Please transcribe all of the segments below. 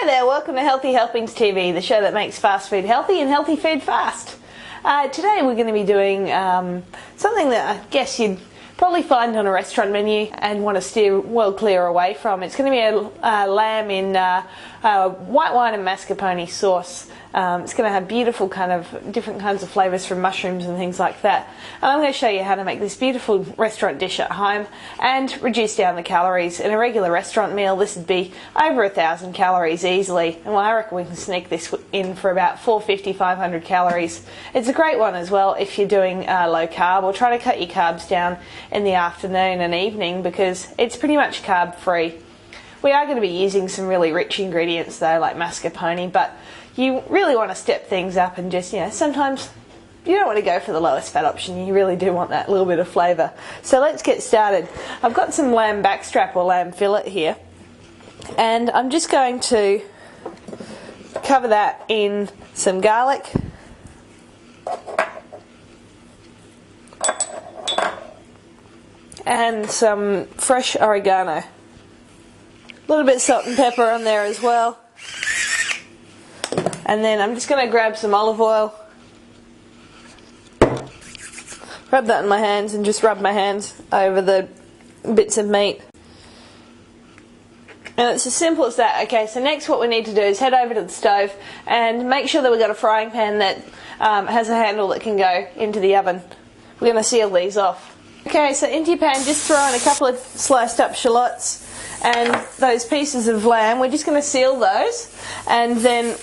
Hi there, welcome to Healthy Helpings TV, the show that makes fast food healthy and healthy food fast. Today we're going to be doing something that I guess you'd probably find on a restaurant menu and want to steer well clear away from. It's going to be a lamb in white wine and mascarpone sauce. It's going to have beautiful different kinds of flavours from mushrooms and things like that. And I'm going to show you how to make this beautiful restaurant dish at home and reduce down the calories. In a regular restaurant meal, this would be over 1,000 calories easily. And well, I reckon we can sneak this in for about 450, 500 calories. It's a great one as well if you're doing low carb, or try to cut your carbs down in the afternoon and evening because it's pretty much carb free. We are going to be using some really rich ingredients though, like mascarpone, but you really want to step things up and just, sometimes you don't want to go for the lowest fat option. You really do want that little bit of flavour. So let's get started. I've got some lamb backstrap or lamb fillet here, and I'm just going to cover that in some garlic, and some fresh oregano. A little bit of salt and pepper on there as well. And then I'm just going to grab some olive oil, rub that in my hands and just rub my hands over the bits of meat. And it's as simple as that. Okay, so next what we need to do is head over to the stove and make sure that we've got a frying pan that has a handle that can go into the oven. We're going to seal these off. Okay, so into your pan just throw in a couple of sliced up shallots and those pieces of lamb. We're just going to seal those and then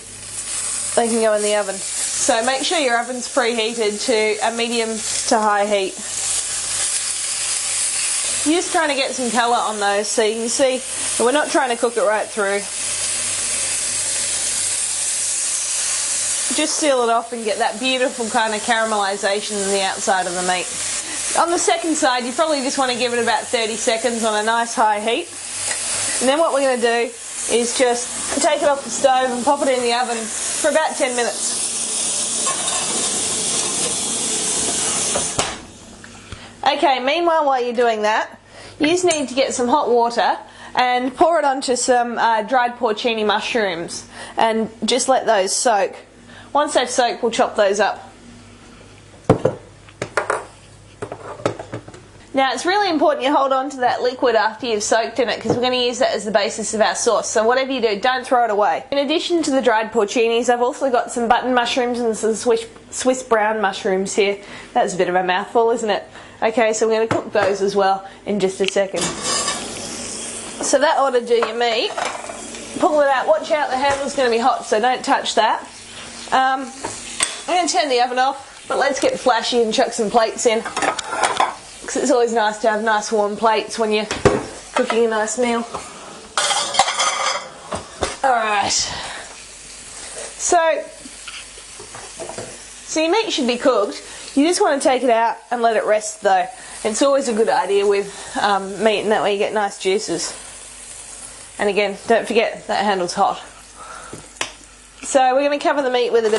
they can go in the oven. So make sure your oven's preheated to a medium to high heat. You're just trying to get some colour on those so you can see that we're not trying to cook it right through. Just seal it off and get that beautiful kind of caramelisation on the outside of the meat. On the second side, you probably just want to give it about 30 seconds on a nice high heat. And then what we're going to do is just take it off the stove and pop it in the oven for about 10 minutes. Okay, meanwhile while you're doing that, you just need to get some hot water and pour it onto some dried porcini mushrooms and just let those soak. Once they've soaked, we'll chop those up. Now it's really important you hold on to that liquid after you've soaked in it because we're going to use that as the basis of our sauce. So whatever you do, don't throw it away. In addition to the dried porcinis, I've also got some button mushrooms and some Swiss brown mushrooms here. That's a bit of a mouthful, isn't it? Okay, so we're going to cook those as well in just a second. So that ought to do your meat. Pull it out. Watch out, the handle's going to be hot, so don't touch that. I'm going to turn the oven off, but let's get flashy and chuck some plates in. Because it's always nice to have nice warm plates when you're cooking a nice meal. Alright. So your meat should be cooked. You just want to take it out and let it rest though. It's always a good idea with meat, and that way you get nice juices. And again, don't forget that handle's hot. So we're going to cover the meat with a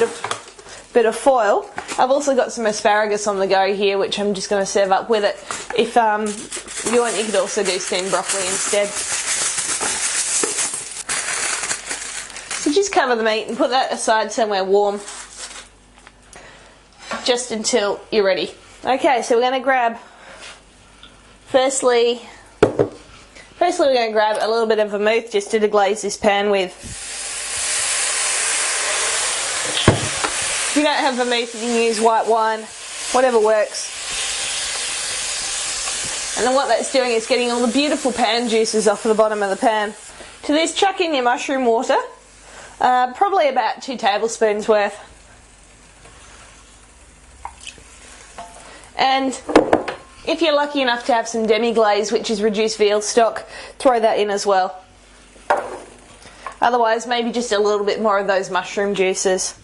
bit of foil. I've also got some asparagus on the go here, which I'm just going to serve up with it. If you want, you could also do steamed broccoli instead. So just cover the meat and put that aside somewhere warm, just until you're ready. Okay, so we're going to grab, firstly we're going to grab a little bit of vermouth just to deglaze this pan with. If you don't have vermouth, you can use white wine, whatever works. And then what that's doing is getting all the beautiful pan juices off of the bottom of the pan. To this, chuck in your mushroom water, probably about 2 tablespoons worth. And if you're lucky enough to have some demi-glaze, which is reduced veal stock, throw that in as well. Otherwise, maybe just a little bit more of those mushroom juices.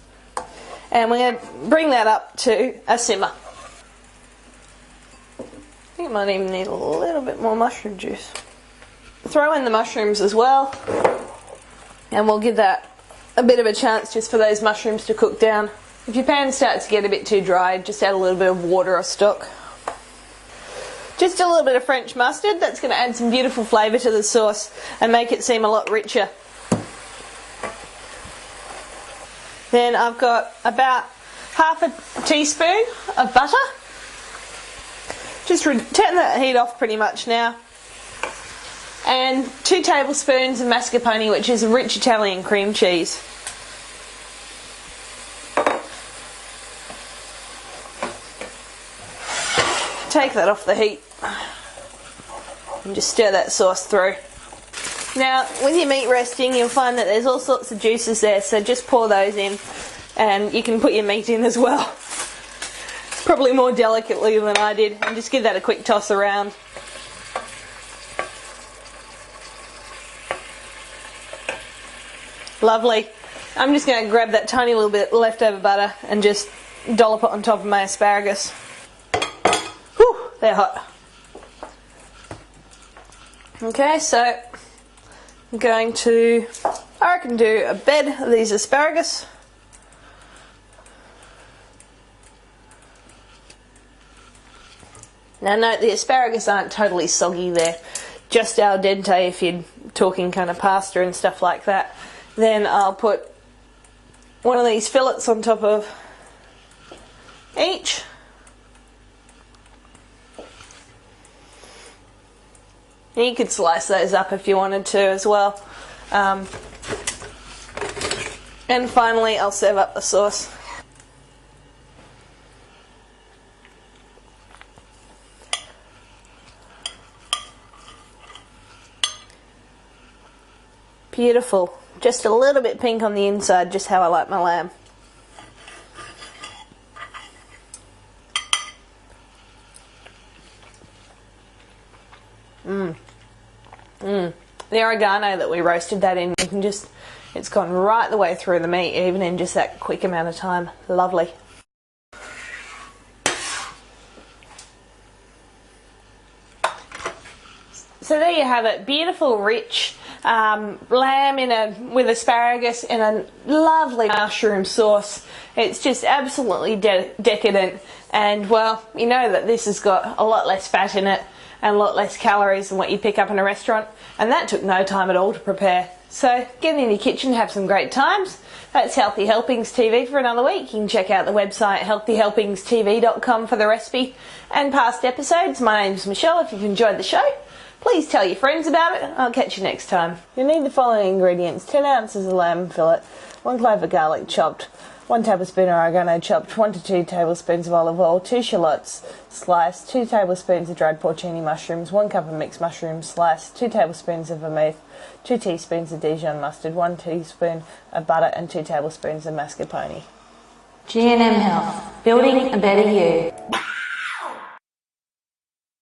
And we're going to bring that up to a simmer. I think it might even need a little bit more mushroom juice. Throw in the mushrooms as well, and we'll give that a bit of a chance just for those mushrooms to cook down. If your pan starts to get a bit too dry, just add a little bit of water or stock. Just a little bit of French mustard, that's going to add some beautiful flavour to the sauce and make it seem a lot richer. Then I've got about half a teaspoon of butter. Just turn the heat off pretty much now. And 2 tablespoons of mascarpone, which is a rich Italian cream cheese. Take that off the heat and just stir that sauce through. Now, with your meat resting, you'll find that there's all sorts of juices there, so just pour those in, and you can put your meat in as well. Probably more delicately than I did, and just give that a quick toss around. Lovely. I'm just going to grab that tiny little bit leftover butter and just dollop it on top of my asparagus. Whew, they're hot. Okay, so I'm going to, I reckon, do a bed of these asparagus. Now note, the asparagus aren't totally soggy, they're just al dente if you're talking kind of pasta and stuff like that. Then I'll put one of these fillets on top of each. And you could slice those up if you wanted to as well. And finally I'll serve up the sauce. Beautiful. Just a little bit pink on the inside, just how I like my lamb. The oregano that we roasted that in, you can just, it's gone right the way through the meat, even in just that quick amount of time. Lovely. So there you have it, beautiful, rich lamb with asparagus in a lovely mushroom sauce. It's just absolutely decadent, and well, you know that this has got a lot less fat in it and a lot less calories than what you pick up in a restaurant, and that took no time at all to prepare. So get in your kitchen, have some great times. That's Healthy Helpings TV for another week. You can check out the website healthyhelpingstv.com for the recipe and past episodes. My name's Michelle. If you've enjoyed the show, please tell your friends about it. I'll catch you next time. You'll need the following ingredients: 10 ounces of lamb fillet, 1 clove of garlic chopped, 1 tablespoon of oregano chopped, 1 to 2 tablespoons of olive oil, 2 shallots sliced, 2 tablespoons of dried porcini mushrooms, 1 cup of mixed mushrooms sliced, 2 tablespoons of vermouth, 2 teaspoons of Dijon mustard, 1 teaspoon of butter and 2 tablespoons of mascarpone. G&M Health, building a better you.